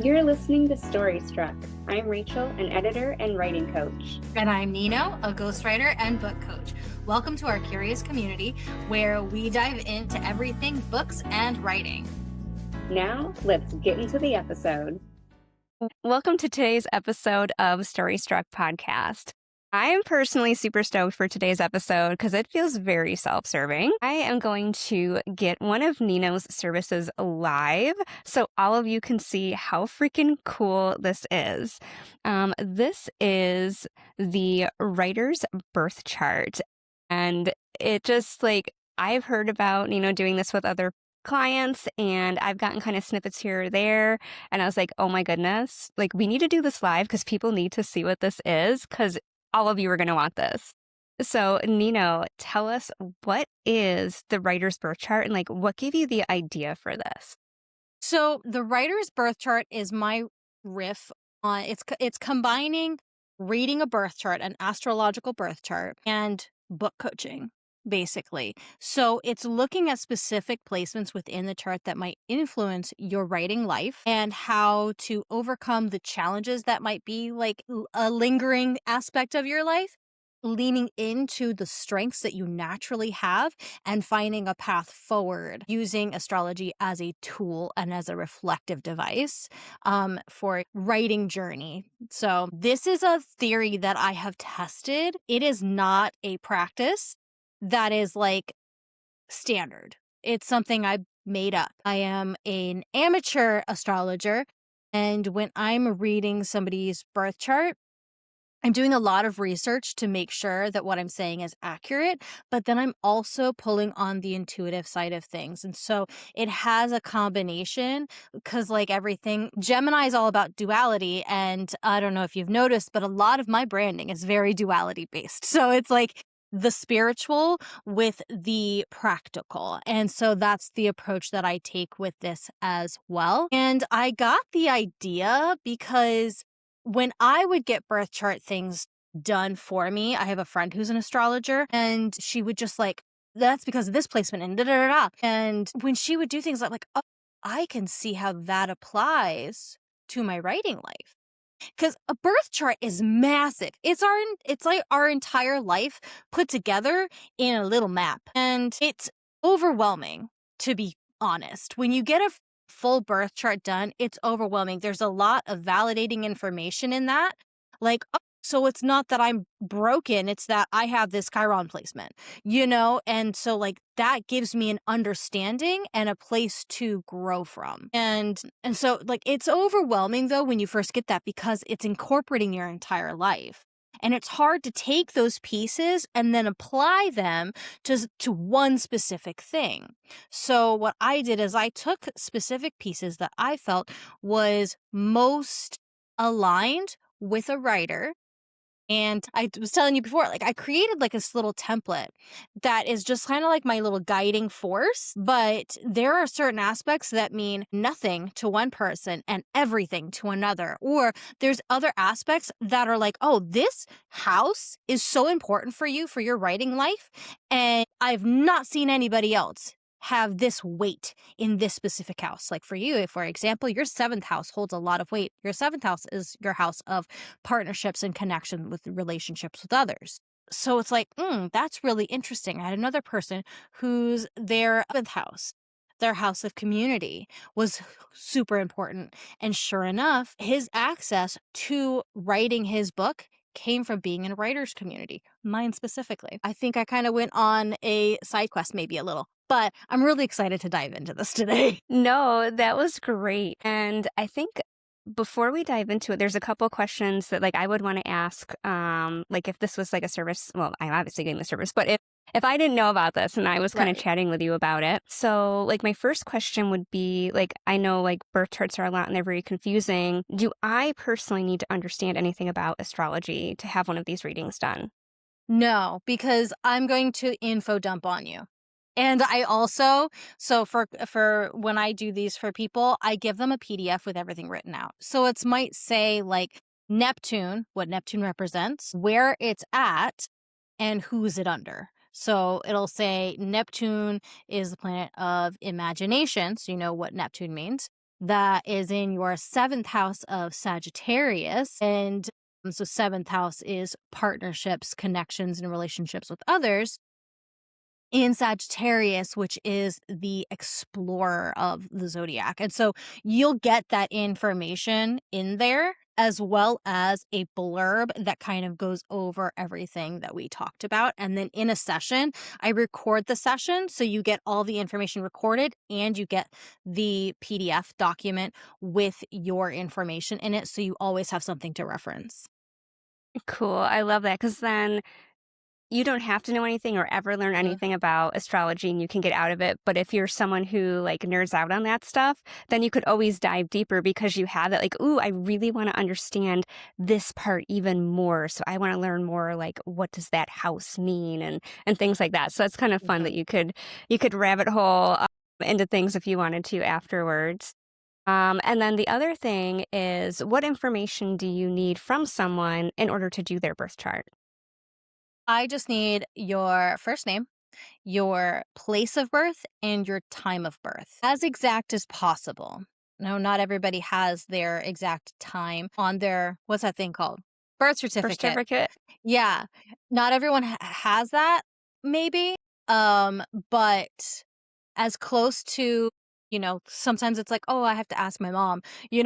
You're listening to Story Struck. I'm Rachel, an editor and writing coach. And I'm Nino, a ghostwriter and book coach. Welcome to our curious community where we dive into everything books and writing. Now, let's get into the episode. Welcome to today's episode of Story Struck Podcast. I am personally super stoked for today's episode because it feels very self-serving. I am going to get one of Nino's services live so all of you can see how freaking cool this is. This is the writer's birth chart. And it just I've heard about Nino doing this with other clients, and I've gotten kind of snippets here or there, and I was like, oh my goodness, we need to do this live because people need to see what this is, because all of you are going to want this. So Nino, tell us, what is the writer's birth chart, and what gave you the idea for this? So the writer's birth chart is my riff on it's combining reading a birth chart, an astrological birth chart, and book coaching, basically. So it's looking at specific placements within the chart that might influence your writing life and how to overcome the challenges that might be a lingering aspect of your life, leaning into the strengths that you naturally have and finding a path forward using astrology as a tool and as a reflective device for writing journey. So this is a theory that I have tested. It is not a practice that is standard. It's something I made up. I am an amateur astrologer, and when I'm reading somebody's birth chart, I'm doing a lot of research to make sure that what I'm saying is accurate, but then I'm also pulling on the intuitive side of things. And so it has a combination because everything, Gemini is all about duality. And I don't know if you've noticed, but a lot of my branding is very duality based. So it's the spiritual with the practical. And so that's the approach that I take with this as well. And I got the idea because when I would get birth chart things done for me, I have a friend who's an astrologer, and she would just that's because of this placement and da-da-da-da. And when she would do things oh, I can see how that applies to my writing life. Because a birth chart is massive. It's like our entire life put together in a little map. And it's overwhelming, to be honest. When you get a full birth chart done, it's overwhelming. There's a lot of validating information in that. Oh, so it's not that I'm broken, it's that I have this Chiron placement, And so that gives me an understanding and a place to grow from. And so it's overwhelming though when you first get that because it's incorporating your entire life. And it's hard to take those pieces and then apply them to one specific thing. So what I did is I took specific pieces that I felt was most aligned with a writer. And I was telling you before, I created this little template that is just kind of my little guiding force. But there are certain aspects that mean nothing to one person and everything to another. Or there's other aspects that are oh, this house is so important for you, for your writing life. And I've not seen anybody else have this weight in this specific house. For you, for example, your 7th house holds a lot of weight. Your 7th house is your house of partnerships and connection with relationships with others. So it's that's really interesting. I had another person whose their 7th house, their house of community, was super important. And sure enough, his access to writing his book came from being in a writer's community, mine specifically. I think I kind of went on a side quest, maybe a little. But I'm really excited to dive into this today. No, that was great. And I think before we dive into it, there's a couple questions that I would want to ask. If this was a service, well, I'm obviously getting the service, but if I didn't know about this and I was kind of chatting with you about it. So my first question would be I know birth charts are a lot and they're very confusing. Do I personally need to understand anything about astrology to have one of these readings done? No, because I'm going to info dump on you. And I also, so for when I do these for people, I give them a PDF with everything written out. So it might say Neptune, what Neptune represents, where it's at, and who's it under. So it'll say Neptune is the planet of imagination. So you know what Neptune means. that is in your 7th house of Sagittarius. And so 7th house is partnerships, connections, and relationships with others. In Sagittarius, which is the explorer of the zodiac. And so you'll get that information in there, as well as a blurb that kind of goes over everything that we talked about. And then in a session, I record the session. So you get all the information recorded and you get the PDF document with your information in it. So you always have something to reference. Cool. I love that because then you don't have to know anything or ever learn anything about astrology and you can get out of it. But if you're someone who like nerds out on that stuff, then you could always dive deeper because you have that like, ooh, I really want to understand this part even more. So I want to learn more like what does that house mean and things like that. So it's kind of fun that you could rabbit hole into things if you wanted to afterwards. And then the other thing is what information do you need from someone in order to do their birth chart? I just need your first name, your place of birth, and your time of birth. As exact as possible. No, not everybody has their exact time on their, what's that thing called? Birth certificate. Birth certificate? Yeah. Not everyone has that, maybe. But as close to, sometimes it's like, oh, I have to ask my mom,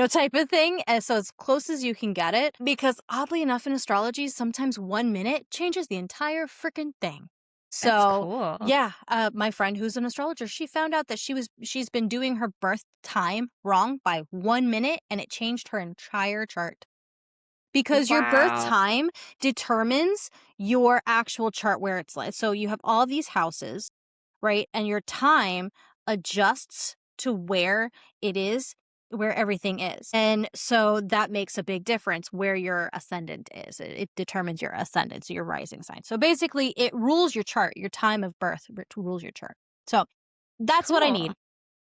type of thing. And so as close as you can get it, because oddly enough in astrology, sometimes 1 minute changes the entire freaking thing. That's So cool. yeah, my friend who's an astrologer, she found out that she's been doing her birth time wrong by 1 minute and it changed her entire chart. Because your birth Wow. time determines your actual chart where it's like. So you have all these houses, right? And your time adjusts to where it is, where everything is. And so that makes a big difference where your ascendant is. It determines your ascendant, so your rising sign. So basically, it rules your chart. Your time of birth rules your chart. So that's what I Cool. need.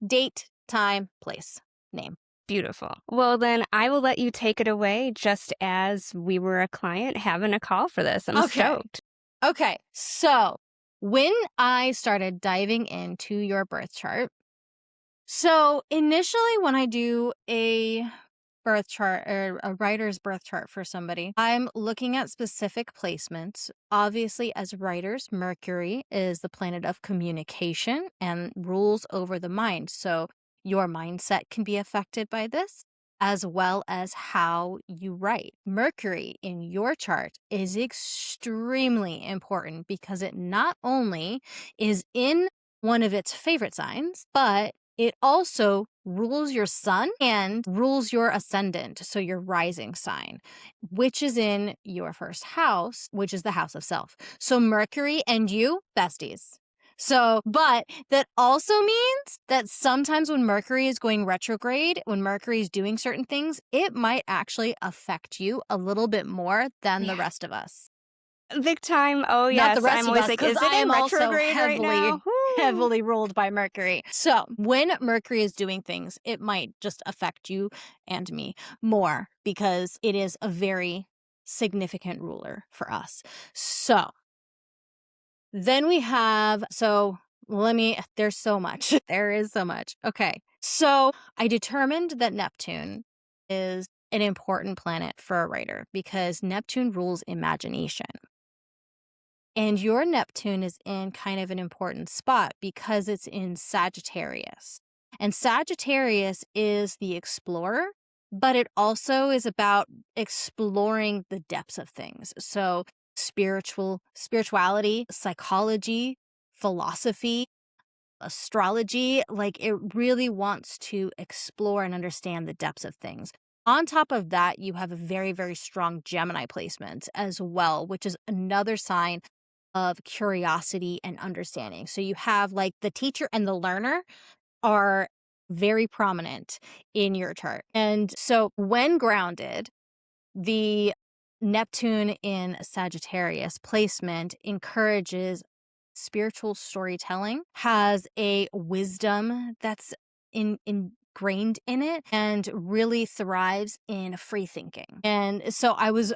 Date, time, place, name. Beautiful. Well, then I will let you take it away just as we were a client having a call for this. I'm stoked. Okay. So when I started diving into your birth chart, so initially when I do a birth chart or a writer's birth chart for somebody, I'm looking at specific placements. Obviously, as writers, Mercury is the planet of communication and rules over the mind. So your mindset can be affected by this, as well as how you write. Mercury in your chart is extremely important because it not only is in one of its favorite signs, but it also rules your sun and rules your ascendant, so your rising sign, which is in your first house, which is the house of self. So Mercury and you, besties. So, but that also means that sometimes when Mercury is going retrograde, when Mercury is doing certain things, it might actually affect you a little bit more than the rest of us. Big time. Oh, Not yes. the rest I'm of always us, like, 'cause is it I in am also retrograde right now? heavily ruled by Mercury. So when Mercury is doing things, it might just affect you and me more because it is a very significant ruler for us. So then we have, there's so much. There is so much. Okay. So I determined that Neptune is an important planet for a writer because Neptune rules imagination. And your Neptune is in kind of an important spot because it's in Sagittarius. And Sagittarius is the explorer, but it also is about exploring the depths of things. So spirituality, psychology, philosophy, astrology, like it really wants to explore and understand the depths of things. On top of that, you have a very, very strong Gemini placement as well, which is another sign of curiosity and understanding. So you have like the teacher and the learner are very prominent in your chart. And so when grounded, the Neptune in Sagittarius placement encourages spiritual storytelling, has a wisdom that's ingrained in it, and really thrives in free thinking. And so I was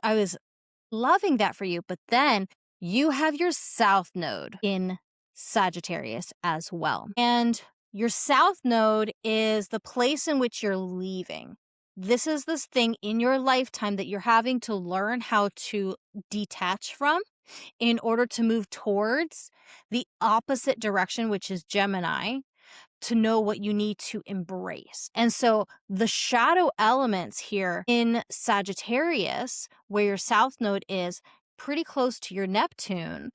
loving that for you, but then you have your South Node in Sagittarius as well. And Your south node is the place in which you're leaving. This is this thing in your lifetime that you're having to learn how to detach from in order to move towards the opposite direction, which is Gemini, to know what you need to embrace. And so the shadow elements here in Sagittarius, where your south node is pretty close to your Neptune,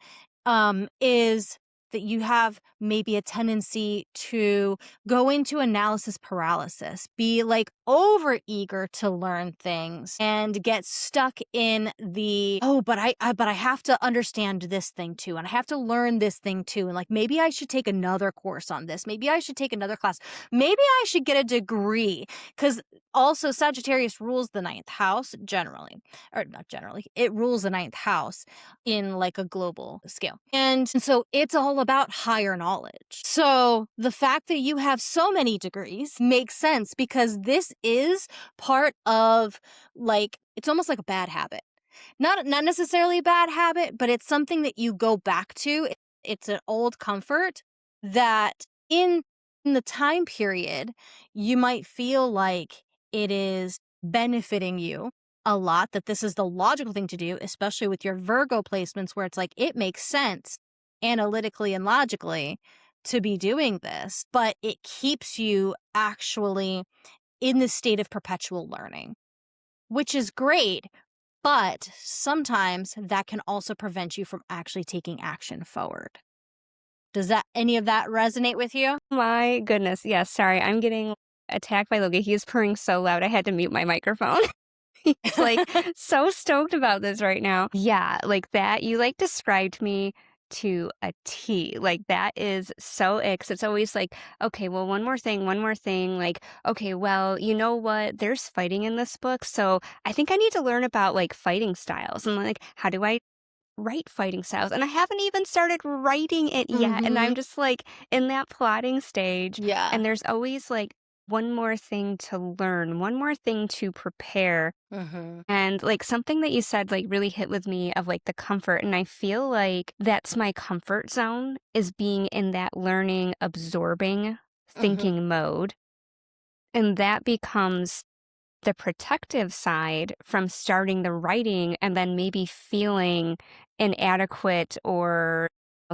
is that you have maybe a tendency to go into analysis paralysis, be like over eager to learn things and get stuck in the, oh, but I have to understand this thing too. And I have to learn this thing too. And like, maybe I should take another course on this. Maybe I should take another class. Maybe I should get a degree. Because also Sagittarius rules the ninth house generally, or not generally, it rules the ninth house in like a global scale. And so it's all about higher knowledge. So the fact that you have so many degrees makes sense because this is part of like, it's almost like a bad habit. Not necessarily a bad habit, but it's something that you go back to. It's an old comfort that in the time period, you might feel like it is benefiting you a lot, that this is the logical thing to do, especially with your Virgo placements where it's like it makes sense analytically and logically to be doing this, but it keeps you actually in the state of perpetual learning, which is great. But sometimes that can also prevent you from actually taking action forward. Does that any of that resonate with you? My goodness. Yes. Sorry. I'm getting attacked by Logan. He's purring so loud. I had to mute my microphone. He's like so stoked about this right now. Yeah. Like that. You like described me to a T. Like that is so X. It's always like, okay, well, one more thing. Like, okay, well, you know what? There's fighting in this book. So I think I need to learn about like fighting styles and like, how do I write fighting styles? And I haven't even started writing it yet. And I'm just like in that plotting stage. Yeah. And there's always like one more thing to learn, one more thing to prepare. And like something that you said like really hit with me of like the comfort. And I feel like that's my comfort zone, is being in that learning, absorbing, thinking mode. And that becomes the protective side from starting the writing and then maybe feeling inadequate or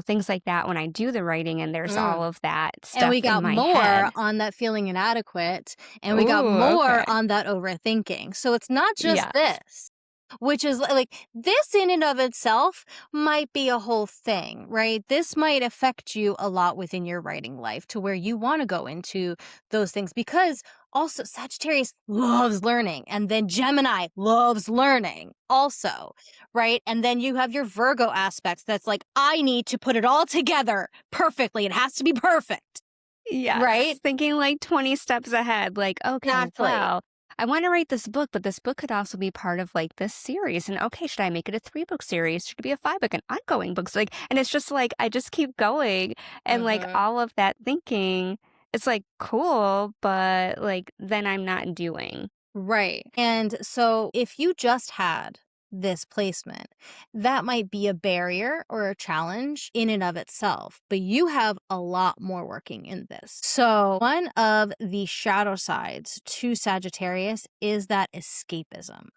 things like that when I do the writing and there's all of that stuff And we got in my more head. on that feeling inadequate, and we got more on that overthinking. So it's not just Yes. this, which is like this in and of itself might be a whole thing, right? This might affect you a lot within your writing life to where you want to go into those things because also Sagittarius loves learning, and then Gemini loves learning also, right? And then you have your Virgo aspects that's like, I need to put it all together perfectly. It has to be perfect. Yes. Right? Thinking like 20 steps ahead, like, okay, Exactly. well, I want to write this book, but this book could also be part of like this series. And okay, should I make it a 3-book series? Should it be a 5-book, an ongoing book? Like, and it's just like, I just keep going. And like all of that thinking, it's like cool, but like then I'm not doing. Right. And so if you just had this placement, that might be a barrier or a challenge in and of itself, but you have a lot more working in this. So one of the shadow sides to Sagittarius is that escapism.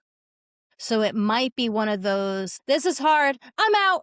So it might be one of those, this is hard, I'm out,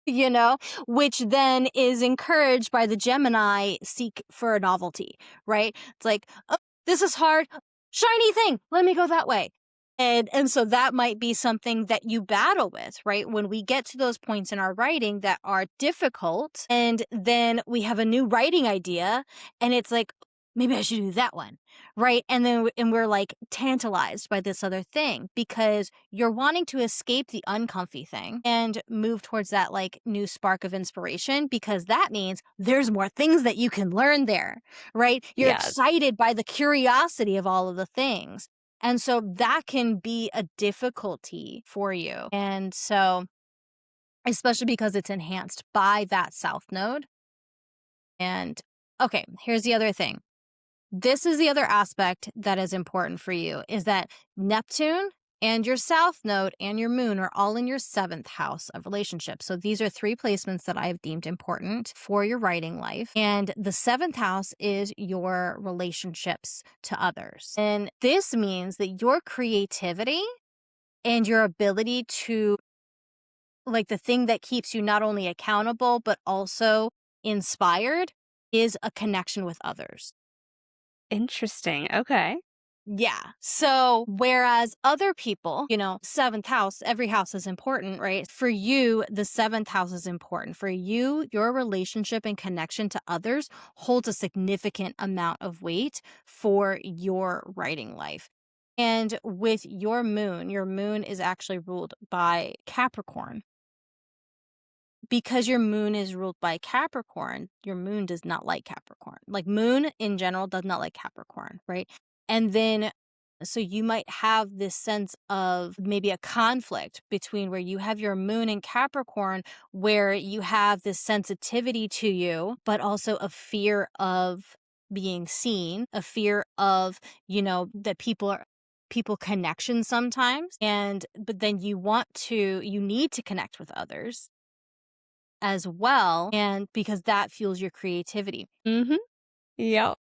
you know, which then is encouraged by the Gemini seek for a novelty, right? It's like, oh, this is hard, shiny thing, let me go that way. And so that might be something that you battle with, right? When we get to those points in our writing that are difficult, and then we have a new writing idea, and it's like, maybe I should do that one, right? And then we're like tantalized by this other thing because you're wanting to escape the uncomfy thing and move towards that like new spark of inspiration, because that means there's more things that you can learn there, right? You're excited by the curiosity of all of the things. And so that can be a difficulty for you. And so, especially because it's enhanced by that south node. And okay, here's the other thing. This is the other aspect that is important for you, is that Neptune And your South Node and your Moon are all in your 7th house of relationships. So these are 3 placements that I've deemed important for your writing life. And the 7th house is your relationships to others. And this means that your creativity and your ability to, like, the thing that keeps you not only accountable, but also inspired is a connection with others. Interesting. Okay. Yeah. So whereas other people, 7th house, every house is important, right? For you, the 7th house is important. For you, your relationship and connection to others holds a significant amount of weight for your writing life. And with your moon is actually ruled by Capricorn. Because your moon is ruled by Capricorn, your moon does not like Capricorn. Like, moon in general does not like Capricorn, right? And then, so you might have this sense of maybe a conflict between where you have your moon in Capricorn, where you have this sensitivity to you, but also a fear of being seen, a fear of, that people connection sometimes. But then you need to connect with others as well, and because that fuels your creativity. Mm-hmm. Yep.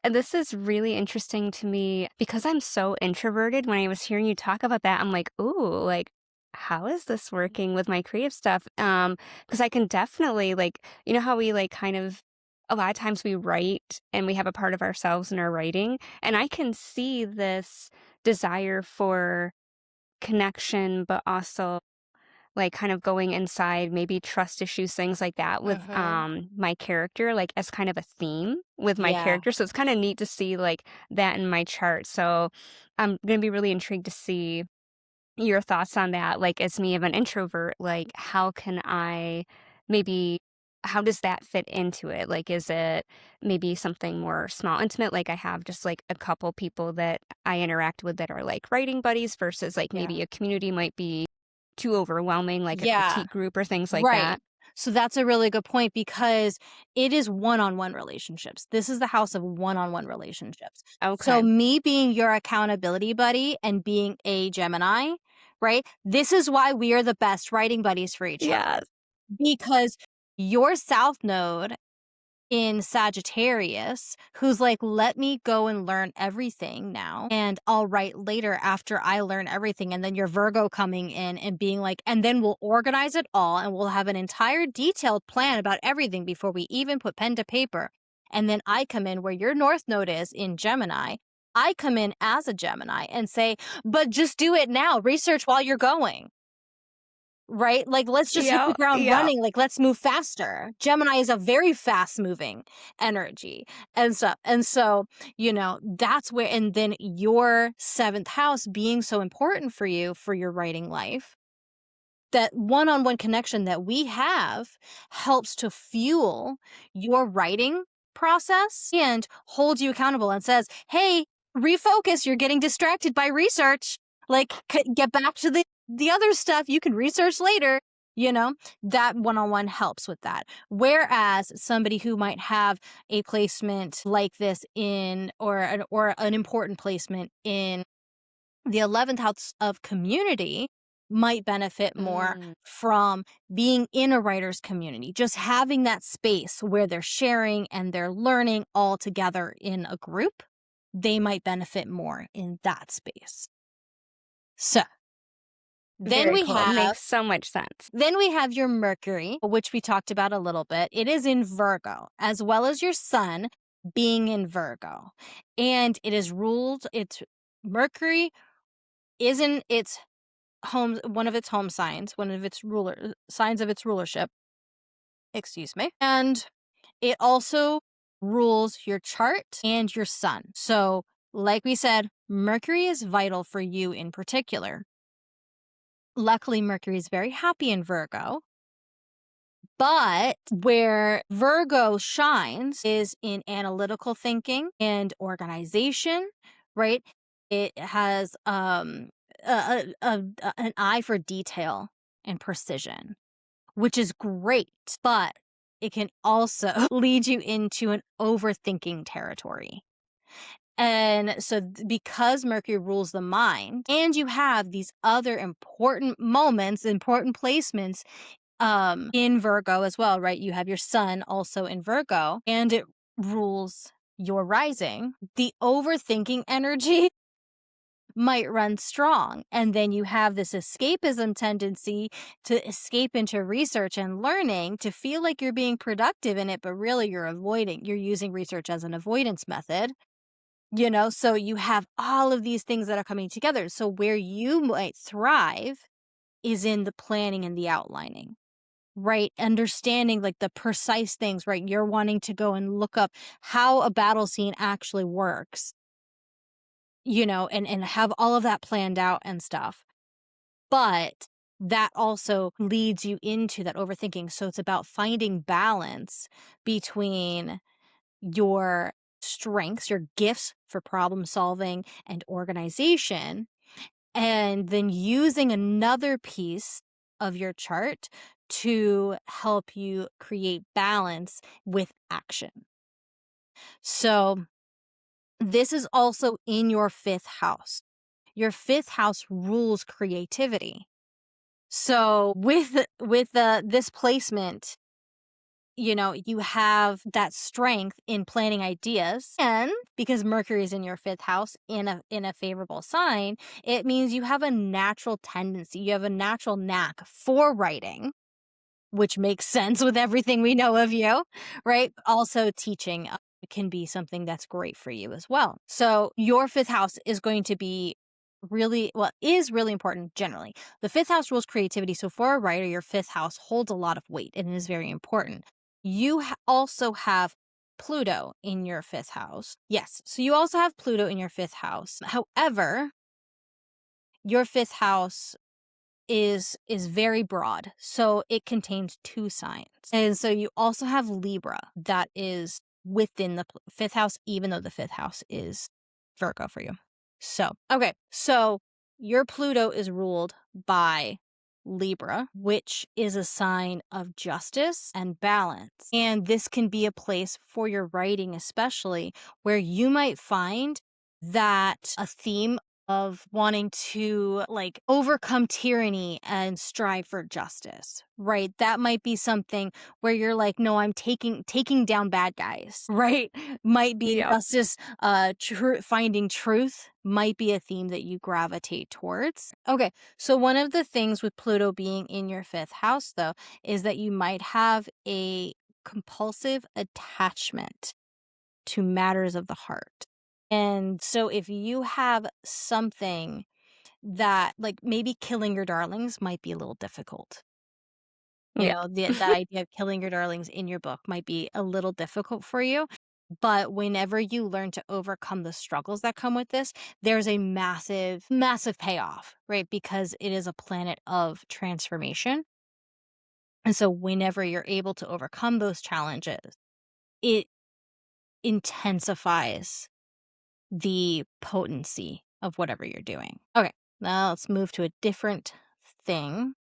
And this is really interesting to me because I'm so introverted. When I was hearing you talk about that, I'm like, ooh, like, how is this working with my creative stuff? Because I can definitely, like, how we, like, kind of a lot of times we write and we have a part of ourselves in our writing, and I can see this desire for connection, but also like kind of going inside, maybe trust issues, things like that with my character, like as kind of a theme with my Yeah. character. So it's kind of neat to see like that in my chart. So I'm gonna be really intrigued to see your thoughts on that. Like, as me of an introvert, like how can I maybe how does that fit into it? Like, is it maybe something more small, intimate? Like, I have just like a couple people that I interact with that are like writing buddies versus like Yeah. maybe a community might be too overwhelming, like a Yeah. critique group or things like Right. that. So that's a really good point, because it is one-on-one relationships. This is the house of one-on-one relationships. So Okay. me being your accountability buddy and being a Gemini, right? This is why we are the best writing buddies for each other. Yes. Because your South Node in Sagittarius, who's like, let me go and learn everything now, and I'll write later after I learn everything. And then your Virgo coming in and being like, and then we'll organize it all and we'll have an entire detailed plan about everything before we even put pen to paper. And then I come in where your North Node is in Gemini. I come in as a Gemini and say, but just do it now. Research while you're going. Right? Like, let's just hit the ground running. Like, let's move faster. Gemini is a very fast moving energy. And so, that's where, and then your 7th house being so important for you for your writing life, that one-on-one connection that we have helps to fuel your writing process and holds you accountable and says, hey, refocus, you're getting distracted by research. Like, get back to the other stuff you can research later. That one-on-one helps with that. Whereas somebody who might have a placement like this in, or an important placement in the 11th house of community, might benefit more from being in a writer's community, just having that space where they're sharing and they're learning all together in a group. They might benefit more in that space. So then Very we cool. have Makes so much sense. Then we have your Mercury, which we talked about a little bit. It is in Virgo, as well as your Sun being in Virgo. And it is ruled, Mercury is in its home, one of its home signs, one of its signs of its rulership. Excuse me. And it also rules your chart and your Sun. So, like we said, Mercury is vital for you in particular. Luckily, Mercury is very happy in Virgo. But where Virgo shines is in analytical thinking and organization, right? It has an eye for detail and precision, which is great, but it can also lead you into an overthinking territory. And so because Mercury rules the mind, and you have these other important moments, important placements in Virgo as well, right? You have your sun also in Virgo, and it rules your rising. The overthinking energy might run strong. And then you have this escapism tendency to escape into research and learning to feel like you're being productive in it, but really you're using research as an avoidance method. So you have all of these things that are coming together. So where you might thrive is in the planning and the outlining, right? Understanding like the precise things, right? You're wanting to go and look up how a battle scene actually works, and have all of that planned out and stuff. But that also leads you into that overthinking. So it's about finding balance between your strengths, your gifts for problem solving and organization, and then using another piece of your chart to help you create balance with action. So this is also in your 5th house. Your 5th house rules creativity. So with this placement, you have that strength in planning ideas, and because Mercury is in your 5th house in a favorable sign, it means you have a natural tendency, you have a natural knack for writing, which makes sense with everything we know of you, right? Also teaching can be something that's great for you as well. So your 5th house is going to be is really important generally. The 5th house rules creativity. So for a writer, your 5th house holds a lot of weight and is very important. You also have Pluto in your 5th house. Yes. So you also have Pluto in your 5th house. However, your 5th house is very broad. So it contains 2 signs. And so you also have Libra that is within the 5th house, even though the 5th house is Virgo for you. So, okay. So your Pluto is ruled by Libra, which is a sign of justice and balance. And this can be a place for your writing, especially where you might find that a theme of wanting to like overcome tyranny and strive for justice, right? That might be something where you're like, no, I'm taking down bad guys, right? Might be Yeah. justice, finding truth might be a theme that you gravitate towards. Okay, so one of the things with Pluto being in your 5th house, though, is that you might have a compulsive attachment to matters of the heart. And so if you have something that like maybe killing your darlings might be a little difficult. Yeah. That idea of killing your darlings in your book might be a little difficult for you. But whenever you learn to overcome the struggles that come with this, there's a massive, massive payoff, right? Because it is a planet of transformation. And so whenever you're able to overcome those challenges, it intensifies the potency of whatever you're doing. Okay, now let's move to a different thing.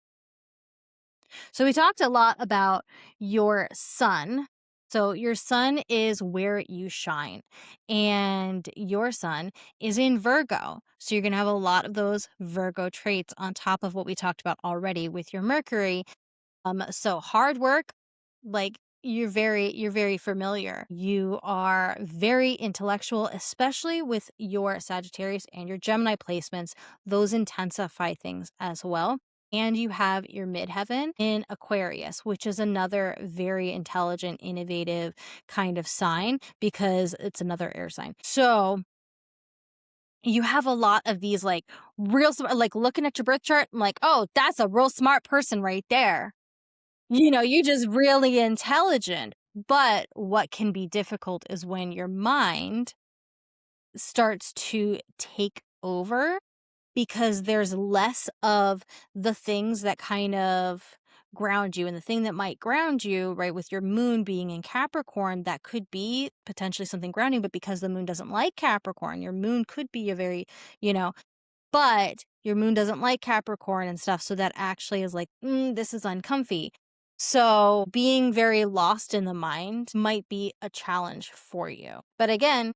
So we talked a lot about your sun. So your sun is where you shine, and your sun is in Virgo. So you're going to have a lot of those Virgo traits on top of what we talked about already with your Mercury. So hard work, like you're very familiar. You are very intellectual, especially with your Sagittarius and your Gemini placements. Those intensify things as well. And you have your midheaven in Aquarius, which is another very intelligent, innovative kind of sign because it's another air sign. So you have a lot of these like like looking at your birth chart, I'm like, oh, that's a real smart person right there. You're just really intelligent. But what can be difficult is when your mind starts to take over because there's less of the things that kind of ground you. And the thing that might ground you, right, with your moon being in Capricorn, that could be potentially something grounding. But because the moon doesn't like Capricorn, your moon could be a very, but your moon doesn't like Capricorn and stuff. So that actually is like, this is uncomfy. So being very lost in the mind might be a challenge for you. But again,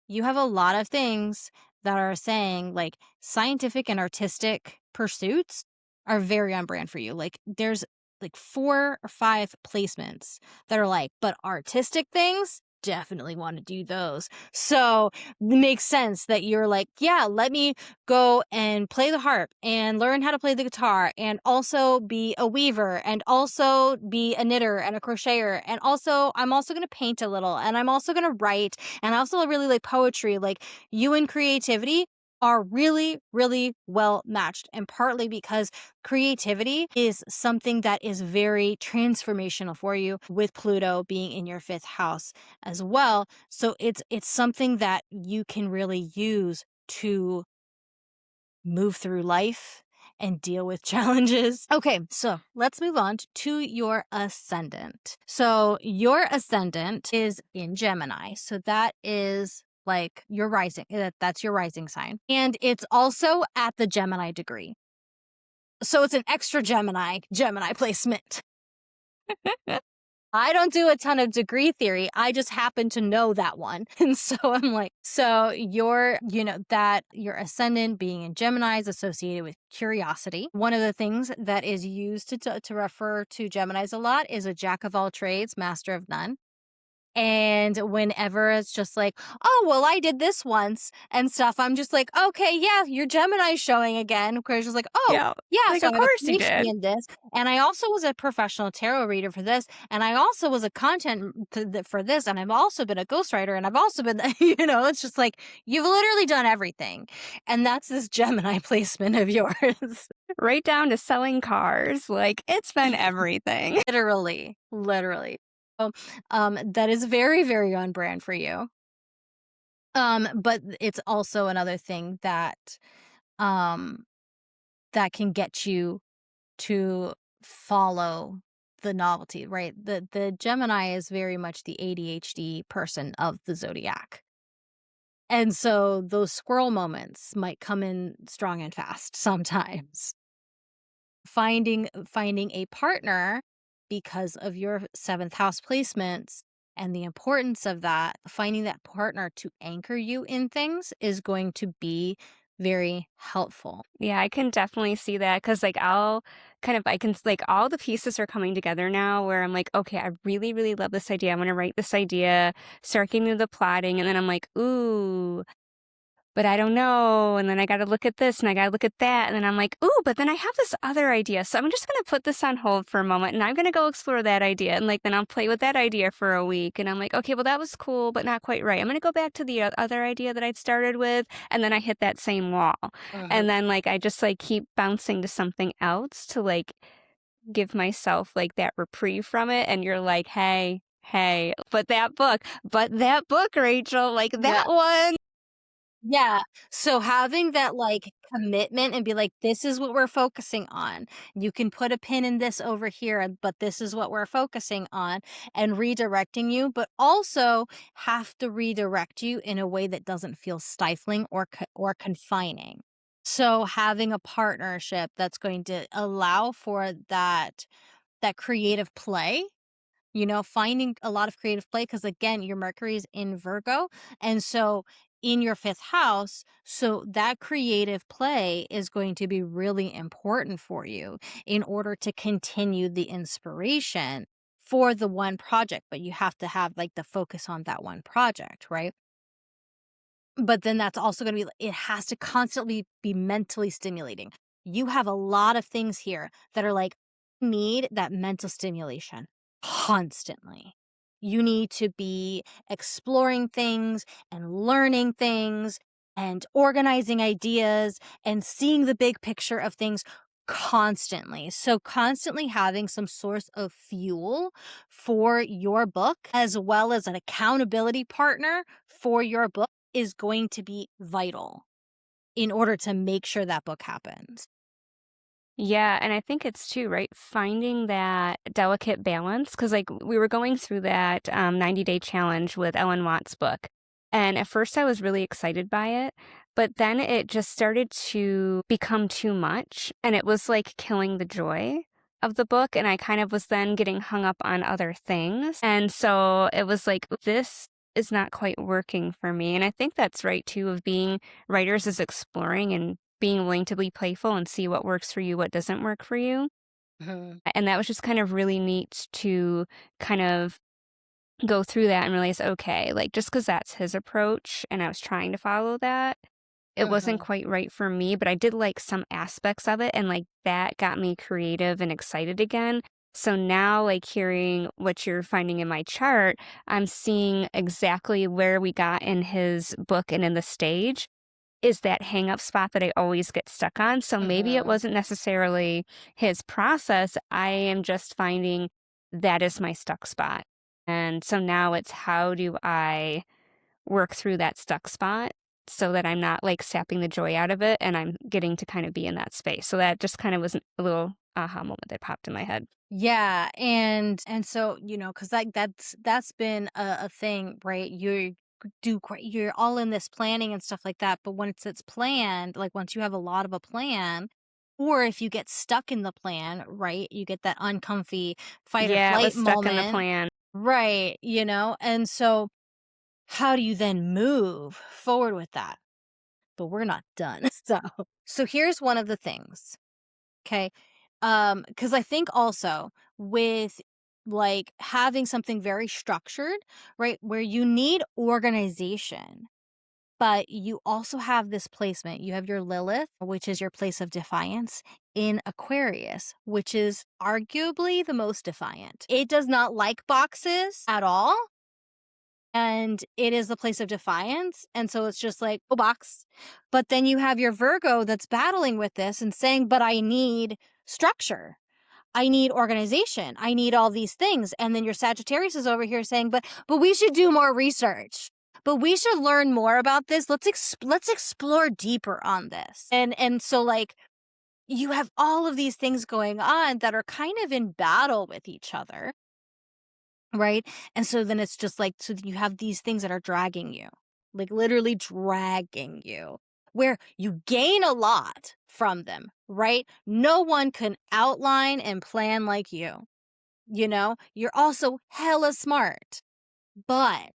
you have a lot of things that are saying like scientific and artistic pursuits are very on brand for you. Like there's like 4 or 5 placements that are like, but artistic things, definitely want to do those. So it makes sense that you're like, yeah, let me go and play the harp and learn how to play the guitar and also be a weaver and also be a knitter and a crocheter. And also, I'm also going to paint a little and I'm also going to write. And I also really like poetry. Like you and creativity are really, really well matched. And partly because creativity is something that is very transformational for you with Pluto being in your 5th house as well. So it's something that you can really use to move through life and deal with challenges. Okay, so let's move on to your ascendant. So your ascendant is in Gemini. So that is like your rising, that's your rising sign. And it's also at the Gemini degree. So it's an extra Gemini placement. I don't do a ton of degree theory. I just happen to know that one. And so I'm like, so your ascendant being in Gemini is associated with curiosity. One of the things that is used to refer to Geminis a lot is a jack of all trades, master of none. And whenever it's just like, oh, well, I did this once and stuff, I'm just like, okay, yeah, your Gemini's showing again. Because just like, oh, yeah, like, so of I have course a you PhD did. in this. And I also was a professional tarot reader for this. And I also was a content for this. And I've also been a ghostwriter. And I've also been, it's just like, you've literally done everything. And that's this Gemini placement of yours. Right down to selling cars. Like, it's been everything. Literally. So, that is very, very on brand for you. But it's also another thing that that can get you to follow the novelty, right? The Gemini is very much the ADHD person of the zodiac. And so those squirrel moments might come in strong and fast sometimes. Finding a partner because of your 7th house placements and the importance of that, finding that partner to anchor you in things is going to be very helpful. Yeah, I can definitely see that because, like, all the pieces are coming together now where I'm like, okay, I really, really love this idea. I'm going to write this idea, start getting into the plotting. And then I'm like, ooh, but I don't know. And then I got to look at this and I got to look at that. And then I'm like, ooh, but then I have this other idea. So I'm just going to put this on hold for a moment and I'm going to go explore that idea. And like, then I'll play with that idea for a week. And I'm like, okay, well, that was cool, but not quite right. I'm going to go back to the other idea that I'd started with. And then I hit that same wall. And then like, I just like keep bouncing to something else to like give myself like that reprieve from it. And you're like, hey, but that book, Rachel, like that one. Yeah. So having that like commitment and be like, this is what we're focusing on. You can put a pin in this over here, but this is what we're focusing on, and redirecting you, but also have to redirect you in a way that doesn't feel stifling or confining. So having a partnership that's going to allow for that creative play, finding a lot of creative play, because again, your Mercury is in Virgo. And so in your 5th house, so that creative play is going to be really important for you in order to continue the inspiration for the one project. But you have to have like the focus on that one project, right? But then that's also going to be, it has to constantly be mentally stimulating. You have a lot of things here that are like, need that mental stimulation constantly. You need to be exploring things and learning things and organizing ideas and seeing the big picture of things constantly. So constantly having some source of fuel for your book, as well as an accountability partner for your book, is going to be vital in order to make sure that book happens. Yeah, and I think it's too, right? Finding that delicate balance, because like we were going through that 90-day challenge with Ellen Watt's book. And at first I was really excited by it, but then it just started to become too much. And it was like killing the joy of the book. And I kind of was then getting hung up on other things. And so it was like, this is not quite working for me. And I think that's right too, of being writers is exploring and being willing to be playful and see what works for you, what doesn't work for you. Mhm. And that was just kind of really neat to kind of go through that and realize, okay, like just because that's his approach and I was trying to follow that, it wasn't Mhm. quite right for me, but I did like some aspects of it. And like that got me creative and excited again. So now, like hearing what you're finding in my chart, I'm seeing exactly where we got in his book and in the stage is that hang up spot that I always get stuck on. So maybe it Mhm. wasn't necessarily his process. I am just finding that is my stuck spot. And so now it's how do I work through that stuck spot so that I'm not like sapping the joy out of it and I'm getting to kind of be in that space. So that just kind of was a little aha moment that popped in my head. Yeah, and so, because like that's been a thing, right? You do great, you're all in this planning and stuff like that, but once it's planned, like once you have a lot of a plan, or if you get stuck in the plan, right? You get that uncomfy fight or Yeah, it was flight stuck in the moment, plan. right? And so how do you then move forward with that? But we're not done. So here's one of the things. Okay. Because I think also with like having something very structured, right, where you need organization, but you also have this placement. You have your Lilith, which is your place of defiance, in Aquarius, which is arguably the most defiant. It does not like boxes at all. And it is the place of defiance. And so it's just like, oh, box. But then you have your Virgo that's battling with this and saying, but I need structure. I need organization. I need all these things. And then your Sagittarius is over here saying, but we should do more research. But we should learn more about this. Let's explore deeper on this. And so like you have all of these things going on that are kind of in battle with each other. Right? And so then it's just like, so you have these things that are dragging you, like literally dragging you, where you gain a lot from them, right? No one can outline and plan like you. You're also hella smart, but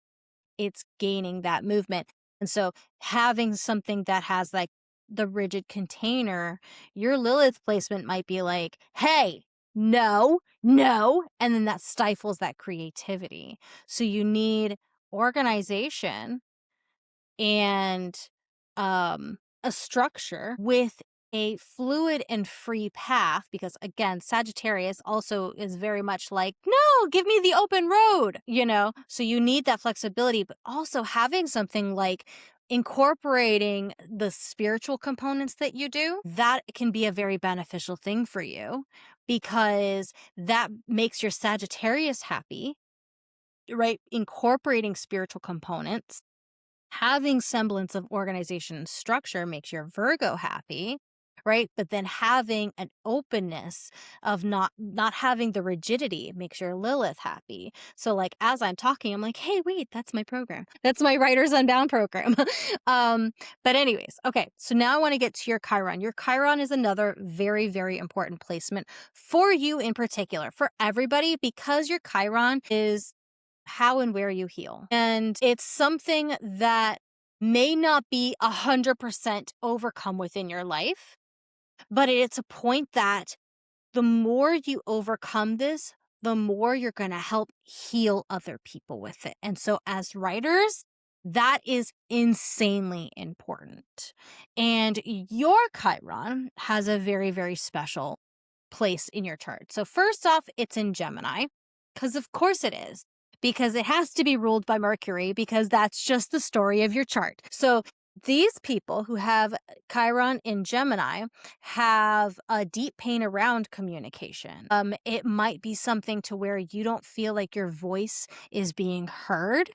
it's gaining that movement. And so having something that has like the rigid container, your Lilith placement might be like, hey, no, no. And then that stifles that creativity. So you need organization and a structure with a fluid and free path, because again, Sagittarius also is very much like, no, give me the open road. So you need that flexibility, but also having something like incorporating the spiritual components that you do, that can be a very beneficial thing for you, because that makes your Sagittarius happy, right? Incorporating spiritual components, having semblance of organization and structure makes your Virgo happy, right? But then having an openness of not having the rigidity makes your Lilith happy. So like as I'm talking, I'm like, hey, wait, that's my program. That's my Writers Unbound program. But anyways, okay. So now I want to get to your Chiron. Your Chiron is another very, very important placement for you in particular, for everybody, because your Chiron is how and where you heal. And it's something that may not be 100% overcome within your life, but it's a point that the more you overcome this, the more you're going to help heal other people with it. And so as writers, that is insanely important. And your Chiron has a very, very special place in your chart. So first off, it's in Gemini, because of course it is, because it has to be ruled by Mercury, because that's just the story of your chart. So these people who have Chiron in Gemini have a deep pain around communication. It might be something to where you don't feel like your voice is being heard.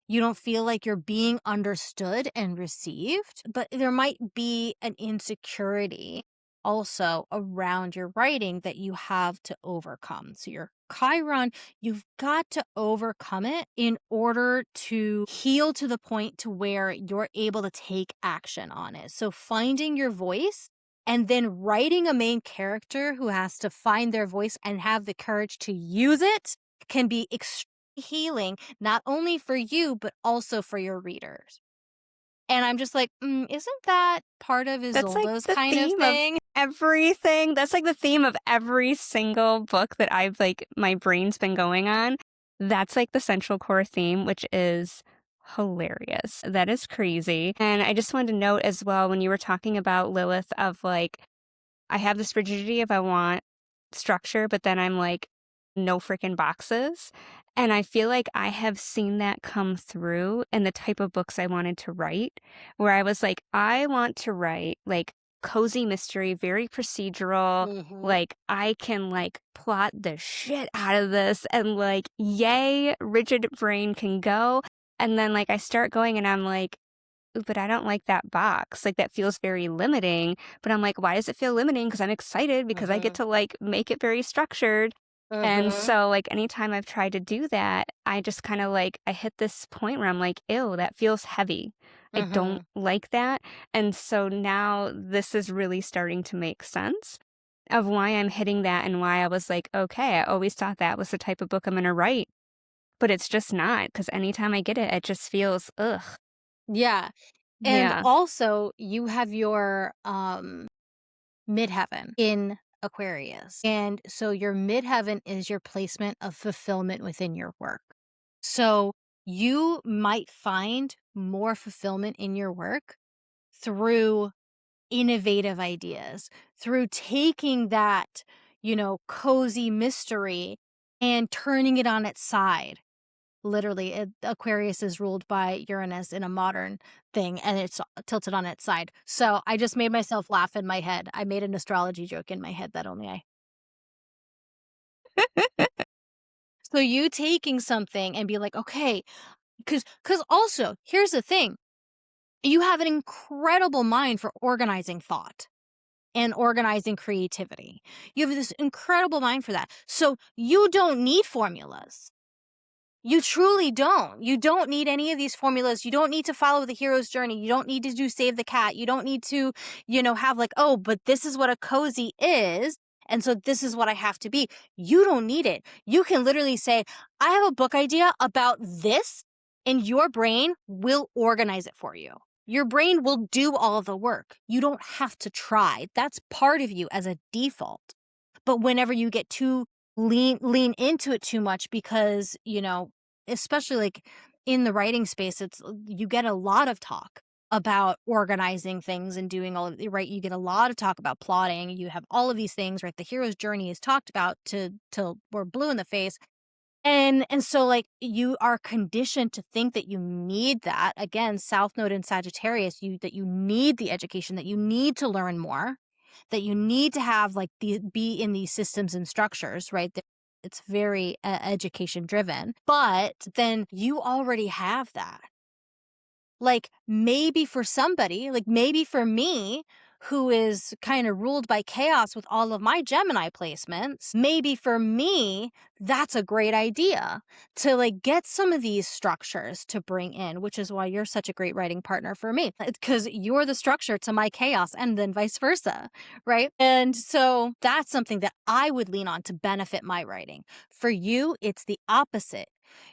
You don't feel like you're being understood and received, but there might be an insecurity also around your writing that you have to overcome. So your Chiron, you've got to overcome it in order to heal to the point to where you're able to take action on it. So finding your voice and then writing a main character who has to find their voice and have the courage to use it can be healing, not only for you, but also for your readers. And I'm just like, isn't that part of That's like Isolde's the kind of theme of thing? everything. That's like the theme of every single book that I've like my brain's been going on. That's like the central core theme, which is hilarious. That is crazy. And I just wanted to note as well when you were talking about Lilith of like, I have this rigidity if I want structure, but then I'm like, no freaking boxes. And I feel like I have seen that come through in the type of books I wanted to write, where I was like, I want to write like cozy mystery, very procedural. Mm-hmm. Like, I can like plot the shit out of this and like, yay, rigid brain can go. And then like I start going and I'm like, "Ooh, but I don't like that box. Like that feels very limiting." But I'm like, why does it feel limiting? Because I'm excited because I get Mm-hmm. to like make it very structured. And Mm-hmm. so like anytime I've tried to do that, I just kind of like I hit this point where I'm like, ew, that feels heavy. I Mm-hmm. don't like that. And so now this is really starting to make sense of why I'm hitting that and why I was like, okay, I always thought that was the type of book I'm gonna write. But it's just not, because anytime I get it, it just feels ugh. Yeah. And Yeah. also you have your midheaven in Aquarius. And so your midheaven is your placement of fulfillment within your work. So you might find more fulfillment in your work through innovative ideas, through taking that, cozy mystery and turning it on its side. Literally, Aquarius is ruled by Uranus in a modern thing, and it's tilted on its side. So I just made myself laugh in my head. I made an astrology joke in my head that only I. So you taking something and be like, okay, because also here's the thing, you have an incredible mind for organizing thought and organizing creativity. You have this incredible mind for that. So you don't need formulas. You truly don't. You don't need any of these formulas. You don't need to follow the hero's journey. You don't need to do save the cat. You don't need to, have like, oh, but this is what a cozy is. And so this is what I have to be. You don't need it. You can literally say, I have a book idea about this, and your brain will organize it for you. Your brain will do all the work. You don't have to try. That's part of you as a default. But whenever you get too lean into it too much because, especially like in the writing space, you get a lot of talk about organizing things and doing all of the right. You get a lot of talk about plotting. You have all of these things, right? The hero's journey is talked about till we're blue in the face. And so like you are conditioned to think that you need that. Again, South Node in Sagittarius, that you need the education, that you need to learn more, that you need to have like be in these systems and structures, right? It's very education driven. But then you already have that. Like maybe for somebody, like maybe for me, who is kind of ruled by chaos with all of my Gemini placements, maybe for me, that's a great idea to like get some of these structures to bring in, which is why you're such a great writing partner for me, because you're the structure to my chaos and then vice versa, right? And so that's something that I would lean on to benefit my writing. For you, it's the opposite.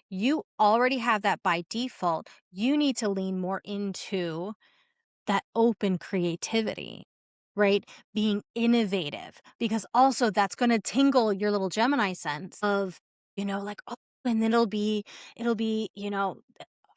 You already have that by default. You need to lean more into that open creativity, right? Being innovative, because also that's going to tingle your little Gemini sense of, like, oh, and then it'll be,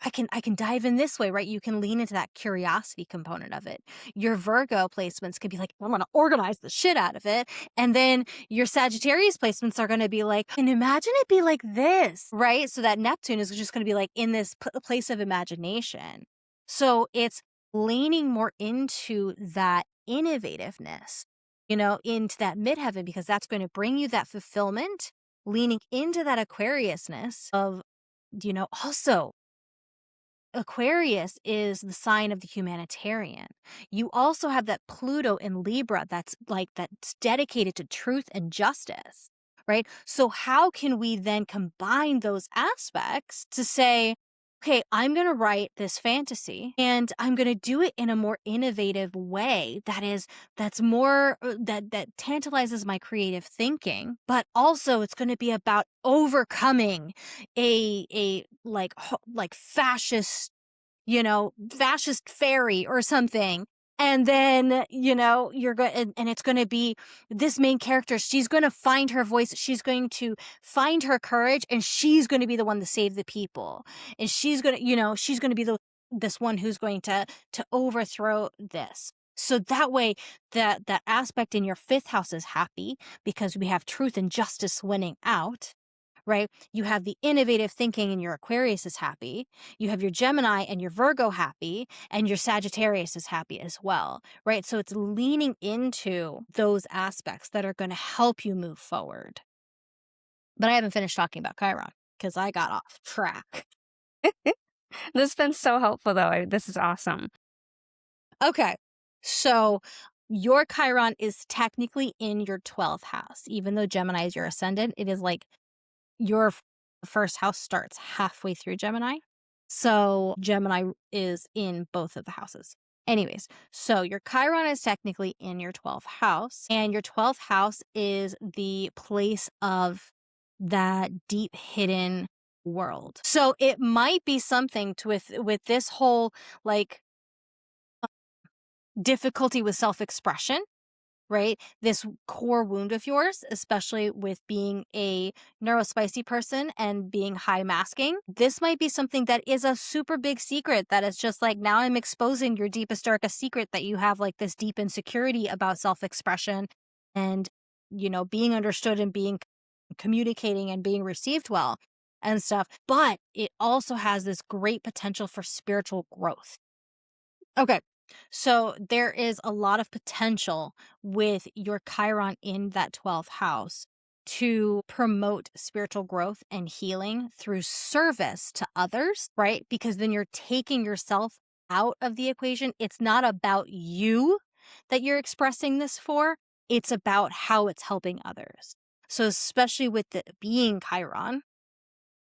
I can dive in this way, right? You can lean into that curiosity component of it. Your Virgo placements could be like, I'm going to organize the shit out of it. And then your Sagittarius placements are going to be like, and imagine it be like this, right? So that Neptune is just going to be like in this place of imagination. So it's leaning more into that innovativeness, into that midheaven, because that's going to bring you that fulfillment, leaning into that Aquariusness of, also Aquarius is the sign of the humanitarian. You also have that Pluto in Libra that's dedicated to truth and justice, right? So how can we then combine those aspects to say, okay, I'm going to write this fantasy and I'm going to do it in a more innovative way that's more that tantalizes my creative thinking, but also it's going to be about overcoming a like fascist, fascist fairy or something. And then, you're going and it's going to be this main character. She's going to find her voice. She's going to find her courage and she's going to be the one to save the people. And she's going to be this one who's going to overthrow this. So that way that aspect in your fifth house is happy because we have truth and justice winning out. Right? You have the innovative thinking and your Aquarius is happy. You have your Gemini and your Virgo happy, and your Sagittarius is happy as well, right? So it's leaning into those aspects that are going to help you move forward. But I haven't finished talking about Chiron because I got off track. This has been so helpful, though. This is awesome. Okay. So your Chiron is technically in your 12th house. Even though Gemini is your ascendant, it is like your first house starts halfway through Gemini. So Gemini is in both of the houses. Anyways, so your Chiron is technically in your 12th house, and your 12th house is the place of that deep hidden world. So it might be something with this whole like difficulty with self-expression, right? This core wound of yours, especially with being a neurospicy person and being high masking. This might be something that is a super big secret that is just like, now I'm exposing your deepest, darkest secret that you have like this deep insecurity about self-expression and, being understood and being communicating and being received well and stuff. But it also has this great potential for spiritual growth. Okay. So there is a lot of potential with your Chiron in that 12th house to promote spiritual growth and healing through service to others, right? Because then you're taking yourself out of the equation. It's not about you that you're expressing this for, it's about how it's helping others. So, especially with the being Chiron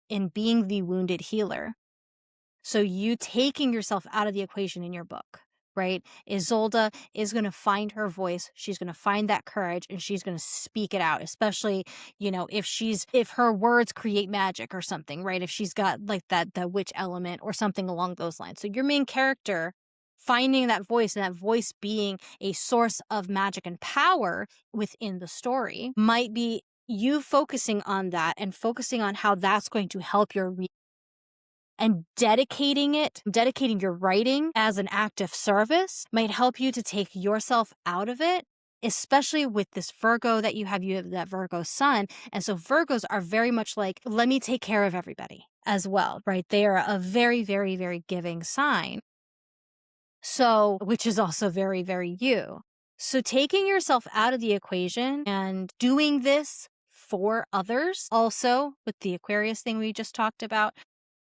and being the wounded healer. So you taking yourself out of the equation in your book, right? Isolde is going to find her voice. She's going to find that courage and she's going to speak it out, especially, if her words create magic or something, right? If she's got like that witch element or something along those lines. So your main character finding that voice and that voice being a source of magic and power within the story might be you focusing on that and focusing on how that's going to help your and dedicating your writing as an act of service might help you to take yourself out of it, especially with this Virgo that you have that Virgo sun. And so Virgos are very much like, let me take care of everybody as well, right? They are a very, very, very giving sign. So, which is also very, very you. So taking yourself out of the equation and doing this for others, also with the Aquarius thing we just talked about,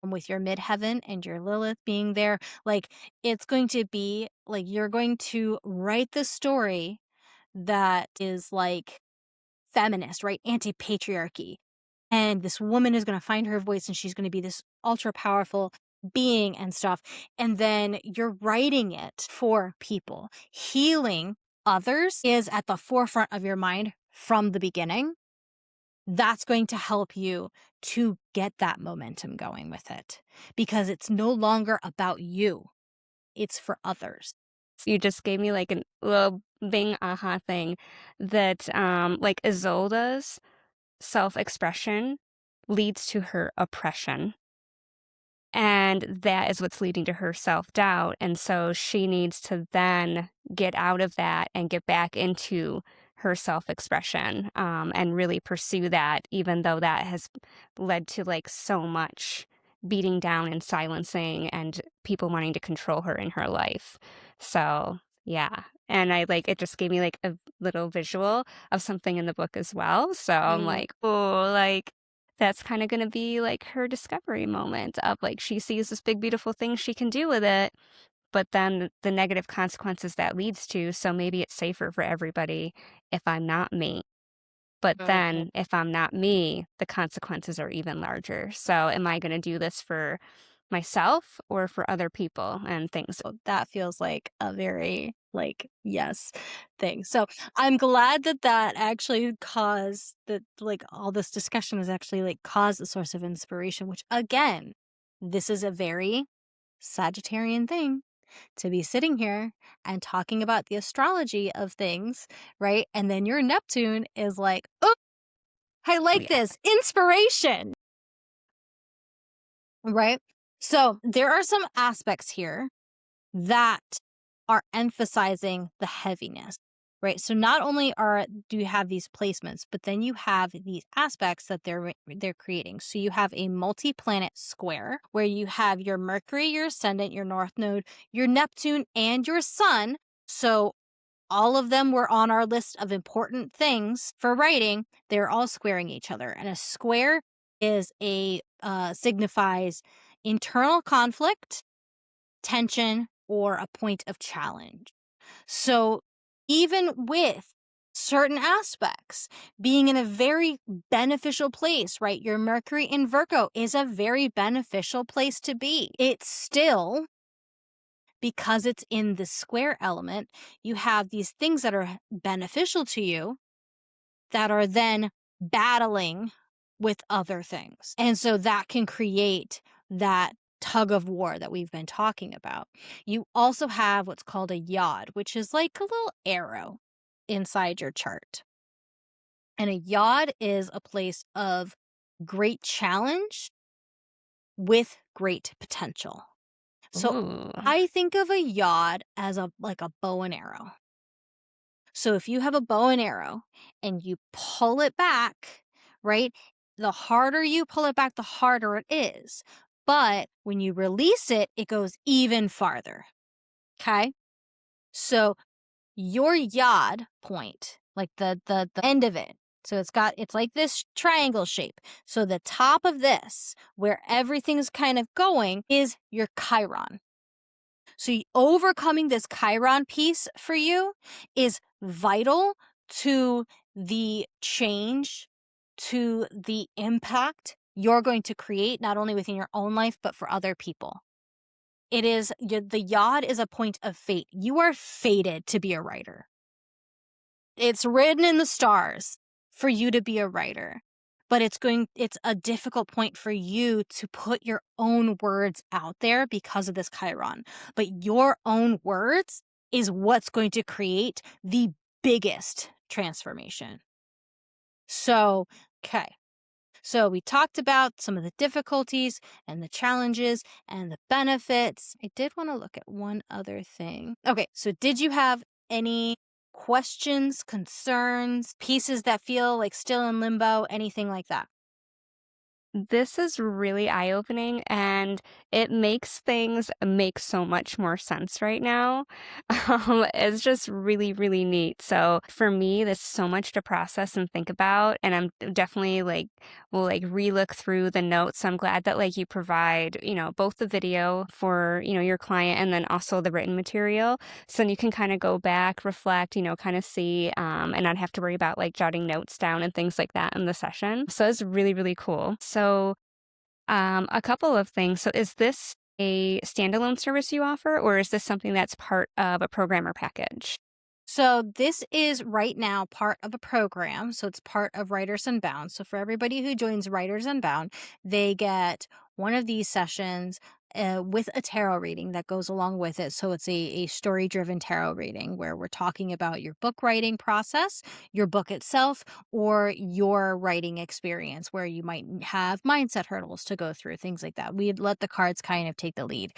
with your midheaven and your Lilith being there, like it's going to be like you're going to write the story that is like feminist, right? Anti-patriarchy. And this woman is going to find her voice and she's going to be this ultra powerful being and stuff. And then you're writing it for people. Healing others is at the forefront of your mind from the beginning. That's going to help you to get that momentum going with it because it's no longer about you. It's for others. You just gave me like a little bing aha thing that like Isolde's self-expression leads to her oppression. And that is what's leading to her self-doubt. And so she needs to then get out of that and get back into her self-expression, and really pursue that, even though that has led to like so much beating down and silencing and people wanting to control her in her life. So yeah. And it just gave me like a little visual of something in the book as well. So I'm like, oh, like that's kind of going to be like her discovery moment of like she sees this big beautiful thing she can do with it, but then the negative consequences that leads to, so maybe it's safer for everybody if I'm not me. But then if I'm not me, the consequences are even larger. So am I going to do this for myself or for other people and things. So that feels like a very yes thing. So I'm glad that that actually caused that, all this discussion has actually caused a source of inspiration, which again, this is a very Sagittarian thing to be sitting here and talking about the astrology of things, right? And then your Neptune is like, oh, I like Yeah. this inspiration, right? So there are some aspects here that are emphasizing the heaviness, right? So not only do you have these placements, but then you have these aspects that they're creating. So you have a multi-planet square where you have your Mercury, your ascendant, your north node, your Neptune, and your sun. So all of them were on our list of important things for writing. They're all squaring each other, and a square is signifies internal conflict, tension, or a point of challenge. So even with certain aspects being in a very beneficial place, right? Your Mercury in Virgo is a very beneficial place to be. It's still, because it's in the square element, you have these things that are beneficial to you that are then battling with other things. And so that can create that tug of war that we've been talking about. You also have what's called a yod, which is like a little arrow inside your chart. And a yod is a place of great challenge with great potential. So Ooh. I think of a yod as like a bow and arrow. So if you have a bow and arrow and you pull it back, right? The harder you pull it back, the harder it is. But when you release it, it goes even farther. Okay? So your yod point, like the end of it. So it's like this triangle shape. So the top of this, where everything's kind of going, is your Chiron. So overcoming this Chiron piece for you is vital to the change, to the impact you're going to create, not only within your own life, but for other people. The yod is a point of fate. You are fated to be a writer. It's written in the stars for you to be a writer. But it's a difficult point for you to put your own words out there because of this Chiron. But your own words is what's going to create the biggest transformation. So, okay. So we talked about some of the difficulties and the challenges and the benefits. I did want to look at one other thing. Okay, so did you have any questions, concerns, pieces that feel like still in limbo, anything like that? This is really eye-opening, and it makes things make so much more sense right now. It's just really, really neat. So for me, there's so much to process and think about, and I'm definitely will relook through the notes. So I'm glad that you provide, both the video for, your client and then also the written material. So then you can kind of go back, reflect, kind of see, and not have to worry about jotting notes down and things like that in the session. So it's really, really cool. So, a couple of things. So, is this a standalone service you offer, or is this something that's part of a program or package? So this is right now part of a program. So it's part of Writers Unbound. So for everybody who joins Writers Unbound, they get one of these sessions with a tarot reading that goes along with it. So it's a story-driven tarot reading where we're talking about your book writing process, your book itself, or your writing experience where you might have mindset hurdles to go through, things like that. We let the cards kind of take the lead.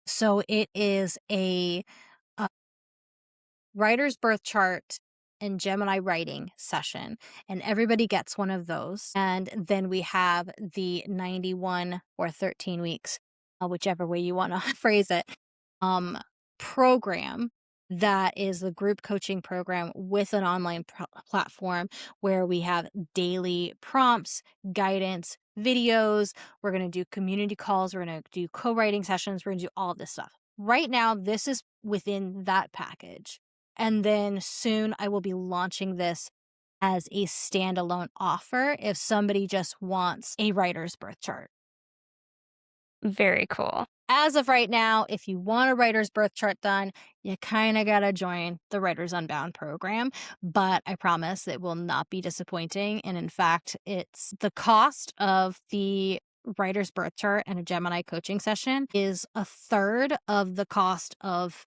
So it is a writer's birth chart and Gemini writing session, and everybody gets one of those. And then we have the 91 or 13 weeks, whichever way you want to phrase it, program that is the group coaching program with an online platform where we have daily prompts, guidance, videos. We're going to do community calls. We're going to do co-writing sessions. We're going to do all of this stuff. Right now, this is within that package. And then soon I will be launching this as a standalone offer if somebody just wants a writer's birth chart. Very cool. As of right now, if you want a writer's birth chart done, you kind of got to join the Writer's Unbound program. But I promise it will not be disappointing. And in fact, it's the cost of the writer's birth chart and a Gemini coaching session is a third of the cost of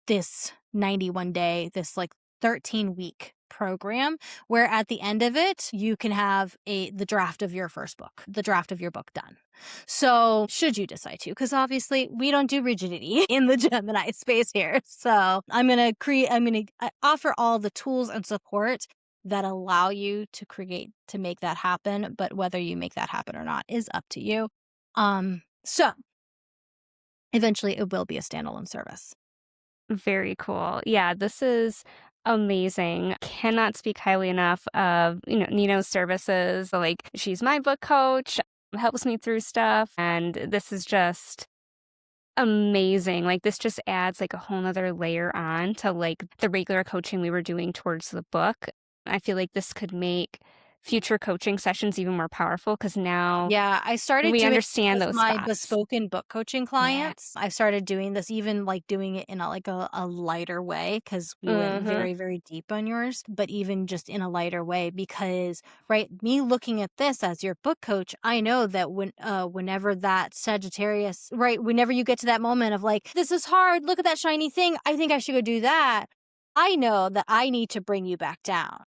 this 91 day, this like 13-week program, where at the end of it, you can have the draft of your first book, the draft of your book done. So should you decide to, because obviously we don't do rigidity in the Gemini space here. So I'm going to offer all the tools and support that allow you to make that happen. But whether you make that happen or not is up to you. So eventually it will be a standalone service. Very cool. Yeah, this is amazing. Cannot speak highly enough of, Nino's services. Like, she's my book coach, helps me through stuff, and this is just amazing. Like, this just adds like a whole nother layer on to like the regular coaching we were doing towards the book. I feel like this could make future coaching sessions even more powerful because now I started we doing understand those my spots. bespoken book coaching clients. I started doing this, even like doing it in a lighter way, because we went very, very deep on yours, but even just in a lighter way, because me looking at this as your book coach, I know that whenever that Sagittarius, whenever you get to that moment of like, this is hard, look at that shiny thing, I think I should go do that, I know that I need to bring you back down.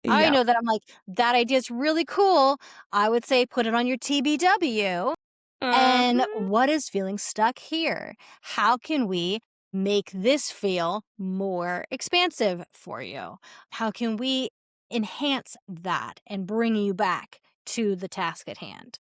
I know that I'm like, that idea is really cool. I would say put it on your TBW. And what is feeling stuck here? How can we make this feel more expansive for you? How can we enhance that and bring you back to the task at hand?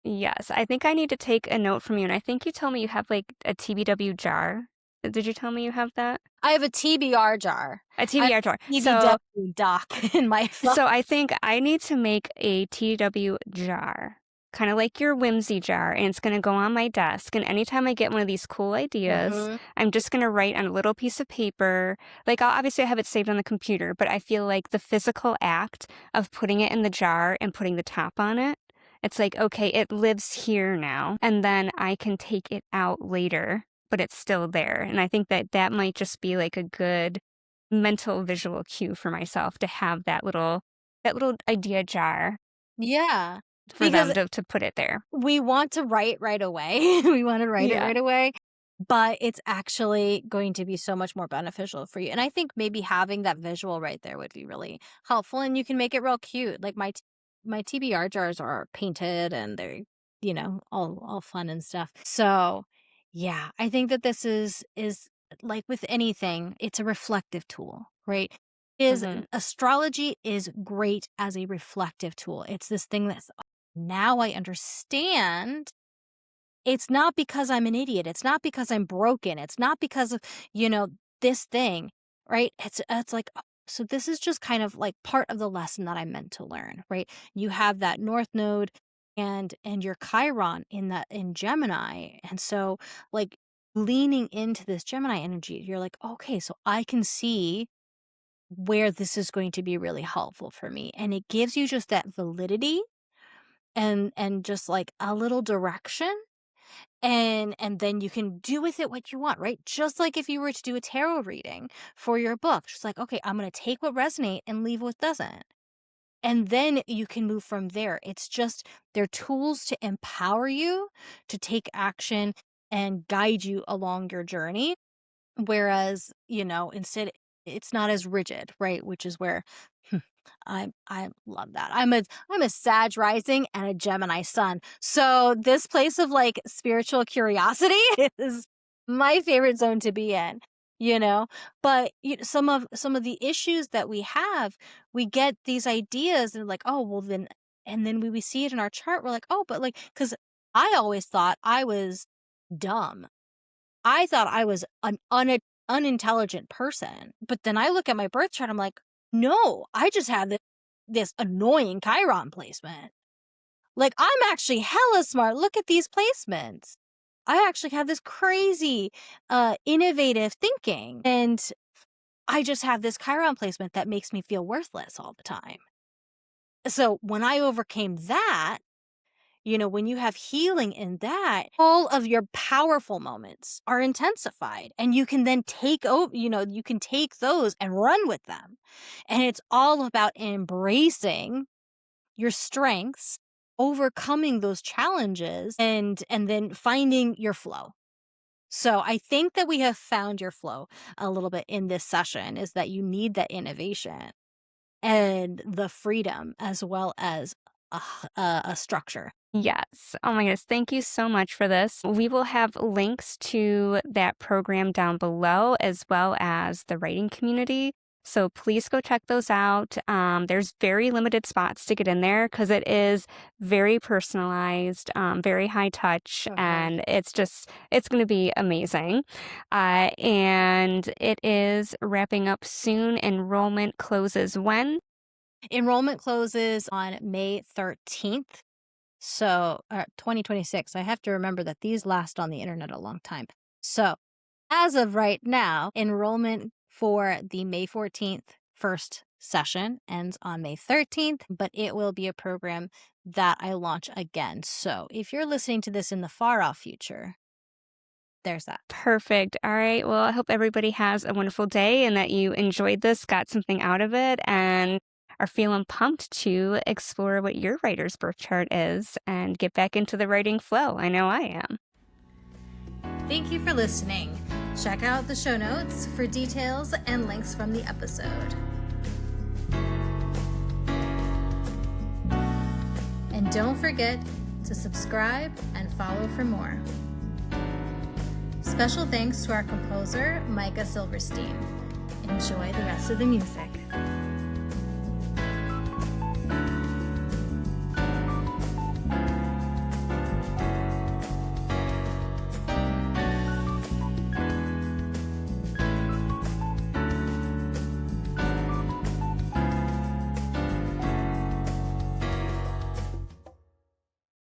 Yes, I think I need to take a note from you. And I think you told me you have like a TBW jar. Did you tell me you have that? I have a TBR jar. A TBR jar. TBW doc in my phone. So I think I need to make a TW jar, kind of like your whimsy jar, and it's going to go on my desk. And anytime I get one of these cool ideas, I'm just going to write on a little piece of paper. Like, obviously I have it saved on the computer, but I feel like the physical act of putting it in the jar and putting the top on it, it's like, okay, it lives here now, and then I can take it out later, but it's still there. And I think that might just be like a good mental visual cue for myself to have that little idea jar. Yeah. For them to put it there. We want to write right away. We want to write it right away. But it's actually going to be so much more beneficial for you. And I think maybe having that visual right there would be really helpful. And you can make it real cute. Like my TBR jars are painted and they're, all fun and stuff. So yeah, I think that this is like with anything, it's a reflective tool, right? Astrology is great as a reflective tool. It's this thing that's, now I understand. It's not because I'm an idiot. It's not because I'm broken. It's not because of, this thing, right? It's like, so this is just kind of like part of the lesson that I'm meant to learn, right? You have that North Node and your Chiron in Gemini. And so like leaning into this Gemini energy, you're like, okay, so I can see where this is going to be really helpful for me. And it gives you just that validity and just like a little direction, and then you can do with it what you want, right? Just like if you were to do a tarot reading for your book, just like, okay, I'm going to take what resonates and leave what doesn't, and then you can move from there. It's just, they're tools to empower you to take action and guide you along your journey, whereas instead it's not as rigid, right? Which is where I love that. I'm a Sag rising and a Gemini sun. So this place of like spiritual curiosity is my favorite zone to be in, But some of the issues that we have, we get these ideas and like, oh, well then, and then we see it in our chart. We're like, oh, but like, because I always thought I was dumb. I thought I was an unintelligent person. But then I look at my birth chart, I'm like, no, I just have this annoying Chiron placement. Like, I'm actually hella smart. Look at these placements. I actually have this crazy, innovative thinking. And I just have this Chiron placement that makes me feel worthless all the time. So when I overcame that, when you have healing in that, all of your powerful moments are intensified, and you can then take over, you can take those and run with them. And it's all about embracing your strengths, overcoming those challenges, and then finding your flow. So I think that we have found your flow a little bit in this session, is that you need that innovation and the freedom as well as a structure. Yes. Oh my goodness. Thank you so much for this. We will have links to that program down below, as well as the writing community. So please go check those out. There's very limited spots to get in there because it is very personalized, very high touch, Okay. and it's going to be amazing. And it is wrapping up soon. Enrollment closes when? Enrollment closes on May 13th. So 2026. I have to remember that these last on the internet a long time. So as of right now, enrollment for the May 14th first session ends on May 13th, but it will be a program that I launch again. So if you're listening to this in the far off future, there's that. Perfect. All right. Well, I hope everybody has a wonderful day and that you enjoyed this, got something out of it, and are feeling pumped to explore what your writer's birth chart is and get back into the writing flow. I know I am. Thank you for listening. Check out the show notes for details and links from the episode. And don't forget to subscribe and follow for more. Special thanks to our composer, Micah Silverstein. Enjoy the rest of the music.